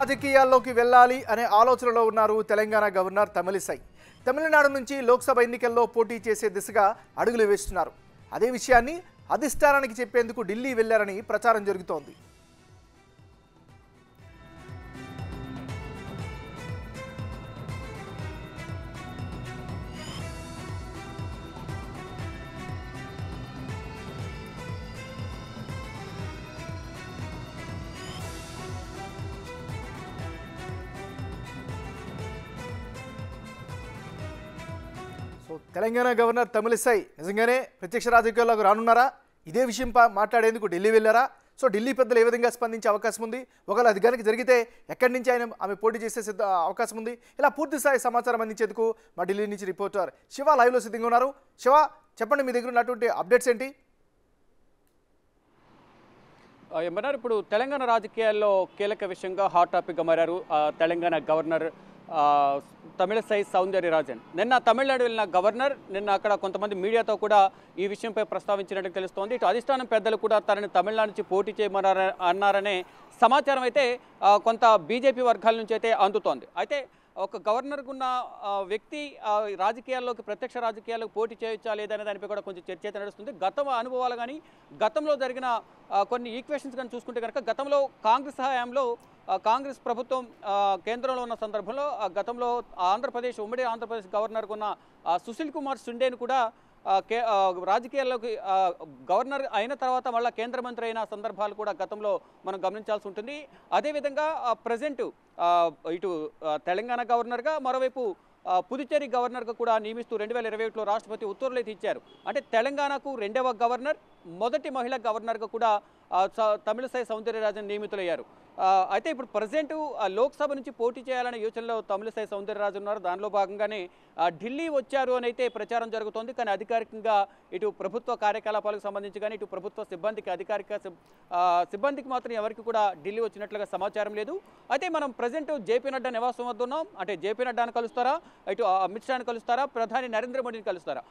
రాజకీయాల్లోకి వెళ్ళాలి అనే ఆలోచనలో ఉన్నారు తెలంగాణ గవర్నర్ తమిళిసై. తమిళనాడు నుంచి లోక్సభ ఎన్నికల్లో పోటీ చేసే దిశగా అడుగులు వేస్తున్నారు. అదే విషయాన్ని అధిష్టానానికి చెప్పేందుకు ఢిల్లీ వెళ్లారని ప్రచారం జరుగుతోంది. తెలంగాణ గవర్నర్ తమిళిసై నిజంగానే ప్రత్యక్ష రాజకీయాల్లోకి రానున్నారా? ఇదే విషయం మాట్లాడేందుకు ఢిల్లీ వెళ్ళారా? సో ఢిల్లీ పెద్దలు ఏ విధంగా స్పందించే అవకాశం ఉంది? ఒకవేళ అది కనుక జరిగితే ఎక్కడి నుంచి ఆమె పోటీ చేసే అవకాశం ఉంది? ఇలా పూర్తి స్థాయి సమాచారం అందించేందుకు మా ఢిల్లీ నుంచి రిపోర్టర్ శివ లైవ్లో సిద్ధంగా ఉన్నారు. శివ, చెప్పండి, మీ దగ్గర ఉన్నటువంటి అప్డేట్స్ ఏంటి? ఏమన్నారు, ఇప్పుడు తెలంగాణ రాజకీయాల్లో కీలక విషయంగా హాట్ టాపిక్గా మారారు తెలంగాణ గవర్నర్ తమిళిసై సౌందర్యరాజన్. నిన్న తమిళనాడు వెళ్ళిన గవర్నర్ నిన్న అక్కడ కొంతమంది మీడియాతో కూడా ఈ విషయంపై ప్రస్తావించినట్టు తెలుస్తోంది. ఇటు అధిష్టానం పెద్దలు కూడా తనని తమిళనాడు నుంచి పోటీ చేయమన్నారనే సమాచారం అయితే కొంత బీజేపీ వర్గాల నుంచి అయితే అందుతోంది. అయితే ఒక గవర్నర్కు ఉన్న వ్యక్తి రాజకీయాల్లోకి ప్రత్యక్ష రాజకీయాల్లోకి పోటీ చేయొచ్చా లేదనే దానిపై కూడా కొంచెం చర్చ అయితే నడుస్తుంది. గత అనుభవాలు కానీ గతంలో జరిగిన కొన్ని ఈక్వేషన్స్ కానీ చూసుకుంటే కనుక గతంలో కాంగ్రెస్ హయాంలో కాంగ్రెస్ ప్రభుత్వం కేంద్రంలో ఉన్న సందర్భంలో గతంలో ఉమ్మడి ఆంధ్రప్రదేశ్ గవర్నర్కు ఉన్న సుశీల్ కుమార్ షిండేను కూడా రాజకీయాల్లోకి గవర్నర్ అయిన తర్వాత మళ్ళీ కేంద్ర మంత్రి అయిన సందర్భాలు కూడా గతంలో మనం గమనించాల్సి ఉంటుంది. అదేవిధంగా ప్రజెంట్ ఇటు తెలంగాణ గవర్నర్గా మరోవైపు పుదుచ్చేరి గవర్నర్గా కూడా నియమిస్తూ 2021లో రాష్ట్రపతి ఉత్తర్వులు అయితే ఇచ్చారు. అంటే తెలంగాణకు రెండవ గవర్నర్, మొదటి మహిళా గవర్నర్గా కూడా తమిళిసై సౌందర్యరాజన్ నియమితులయ్యారు. అయితే ఇప్పుడు ప్రజెంట్ లోక్సభ నుంచి పోటీ చేయాలనే యోచనలో తమిళిసై సౌందర్యరాజన్ ఉన్నారు. దానిలో భాగంగానే ఢిల్లీ వచ్చారు అని అయితే ప్రచారం జరుగుతోంది. కానీ అధికారికంగా ఇటు ప్రభుత్వ కార్యకలాపాలకు సంబంధించి కానీ ఇటు ప్రభుత్వ సిబ్బందికి సిబ్బందికి మాత్రం ఎవరికి కూడా ఢిల్లీ వచ్చినట్లుగా సమాచారం లేదు. అయితే మనం ప్రజెంట్ జేపీ నడ్డా నివాసం వద్ద ఉన్నాం. అంటే జేపీ నడ్డాను కలుస్తారా, ఇటు అమిత్ షాను కలుస్తారా, ప్రధాని నరేంద్ర మోడీని కలుస్తారా,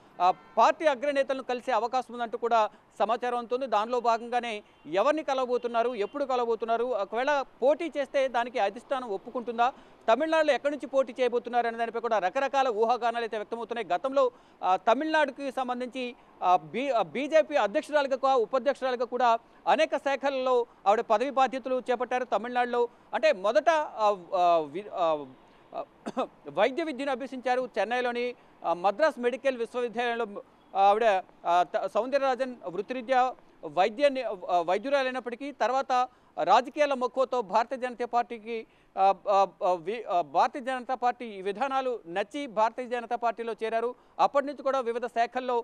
పార్టీ అగ్రనేతలను కలిసే అవకాశం ఉందంటూ కూడా సమాచారం ఉంటుంది. దానిలో భాగంగానే ఎవరిని కలవబోతున్నారు, ఎప్పుడు కలవబోతున్నారు, ఒకవేళ పోటీ చేస్తే దానికి అధిష్టానం ఒప్పుకుంటుందా, తమిళనాడులో ఎక్కడి నుంచి పోటీ చేయబోతున్నారు అనే దానిపై కూడా రకరకాల ఊహాగానాలు అయితే వ్యక్తమవుతున్నాయి. గతంలో తమిళనాడుకి సంబంధించి బీజేపీ అధ్యక్షురాలుగా ఉపాధ్యక్షురాలుగా కూడా అనేక శాఖల్లో ఆవిడ పదవి బాధ్యతలు చేపట్టారు తమిళనాడులో. అంటే మొదట వైద్య విద్యను అభ్యసించారు చెన్నైలోని మద్రాస్ మెడికల్ విశ్వవిద్యాలయంలో. ఆవిడ సౌందర్యరాజన్ వృత్తిరీత్యా వైద్యురాలైనప్పటికీ తర్వాత రాజకీయాల మక్కువతో భారతీయ జనతా పార్టీ విధానాలు నచ్చి భారతీయ జనతా పార్టీలో చేరారు. అప్పటి నుంచి కూడా వివిధ శాఖల్లో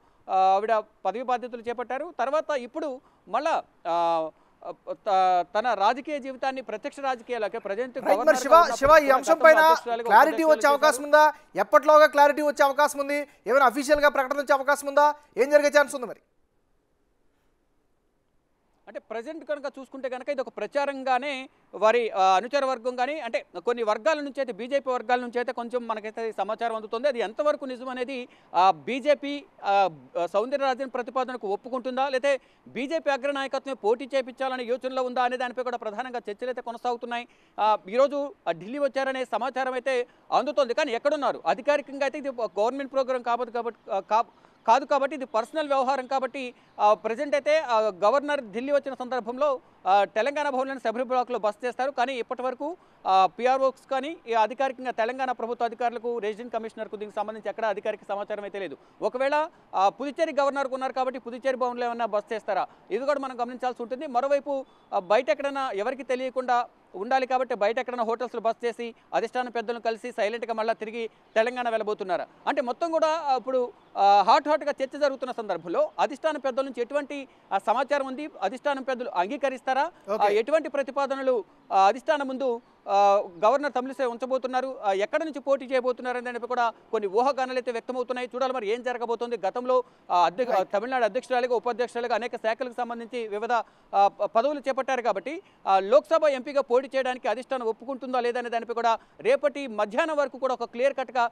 ఆవిడ పదవి బాధ్యతలు చేపట్టారు. తర్వాత ఇప్పుడు మళ్ళా తన రాజకీయ జీవితాన్ని ప్రత్యక్ష రాజకీయాలకే ప్రజెంట్ ఈ అంశం పైన క్లారిటీ వచ్చే అవకాశం ఉందా? ఎప్పటిలోగా క్లారిటీ వచ్చే అవకాశం ఉంది? ఏమైనా అఫీషియల్ గా ప్రకటన వచ్చే అవకాశం ఉందా? ఏం జరిగే ఛాన్స్ ఉంది మరి? అంటే ప్రజెంట్ కనుక చూసుకుంటే కనుక ఇది ఒక ప్రచారంగానే వారి అనుచర వర్గం కానీ అంటే కొన్ని వర్గాల నుంచి అయితే బీజేపీ వర్గాల నుంచి అయితే కొంచెం మనకైతే సమాచారం అందుతుంది. అది ఎంతవరకు నిజం అనేది బీజేపీ సౌందర్యరాజన్ ప్రతిపాదనకు ఒప్పుకుంటుందా, లేకపోతే బీజేపీ అగ్రనాయకత్వమే పోటీ చేయించాలనే యోచనలో ఉందా అనే దానిపై కూడా ప్రధానంగా చర్చలు అయితే కొనసాగుతున్నాయి. ఈరోజు ఢిల్లీ వచ్చారనే సమాచారం అయితే అందుతోంది. కానీ ఎక్కడున్నారు అధికారికంగా అయితే ఇది గవర్నమెంట్ ప్రోగ్రాం కాదు కాబట్టి ఇది పర్సనల్ వ్యవహారం కాబట్టి ప్రజెంట్ అయితే గవర్నర్ ఢిల్లీ వచ్చిన సందర్భంలో తెలంగాణ భవన్లోని శబరి బ్లాక్లో బస చేస్తారు. కానీ ఇప్పటి వరకు పిఆర్ఓస్ కానీ అధికారికంగా తెలంగాణ ప్రభుత్వ అధికారులకు రెసిడెంట్ కమిషనర్కు దీనికి సంబంధించి ఎక్కడ అధికారిక సమాచారం అయితే లేదు. ఒకవేళ పుదుచ్చేరి గవర్నర్కు ఉన్నారు కాబట్టి పుదుచ్చేరి భవన్లో ఏమన్నా బస చేస్తారా, ఇది కూడా మనం గమనించాల్సి ఉంటుంది. మరోవైపు బయట ఎక్కడైనా ఎవరికి తెలియకుండా ఉండాలి కాబట్టి బయట ఎక్కడైనా హోటల్స్లో బస్ చేసి అధిష్టాన పెద్దలను కలిసి సైలెంట్గా మళ్ళీ తిరిగి తెలంగాణ వెళ్ళబోతున్నారా అంటే మొత్తం కూడా ఇప్పుడు హాట్గా చర్చ జరుగుతున్న సందర్భంలో అధిష్టాన పెద్దల నుంచి ఎటువంటి సమాచారం ఉంది, అధిష్టానం పెద్దలు అంగీకరిస్తారా, ఎటువంటి ప్రతిపాదనలు అధిష్టానం ముందు గవర్నర్ తమిళిసై ఉంచబోతున్నారు, ఎక్కడి నుంచి పోటీ చేయబోతున్నారు అనే దానిపై కూడా కొన్ని ఊహాగానాలు అయితే వ్యక్తమవుతున్నాయి. చూడాలి మరి ఏం జరగబోతోంది. గతంలో తమిళనాడు అధ్యక్షురాలుగా ఉపాధ్యక్షురాలుగా అనేక శాఖలకు సంబంధించి వివిధ పదవులు చేపట్టారు కాబట్టి లోక్సభ ఎంపీగా పోటీ చేయడానికి అధిష్టానం ఒప్పుకుంటుందా లేదా అనే దానిపై కూడా రేపటి మధ్యాహ్నం వరకు కూడా ఒక క్లియర్ కట్గా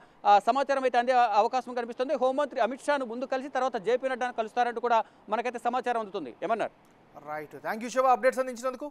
సమాచారం అయితే అందే అవకాశం కనిపిస్తుంది. హోంమంత్రి అమిత్ షాను ముందు కలిసి తర్వాత జేపీ నడ్డాను కలుస్తారంటూ కూడా మనకైతే సమాచారం అందుతుంది. ఏమన్నారు? Right, thank you Shiva updates అందించినందుకు.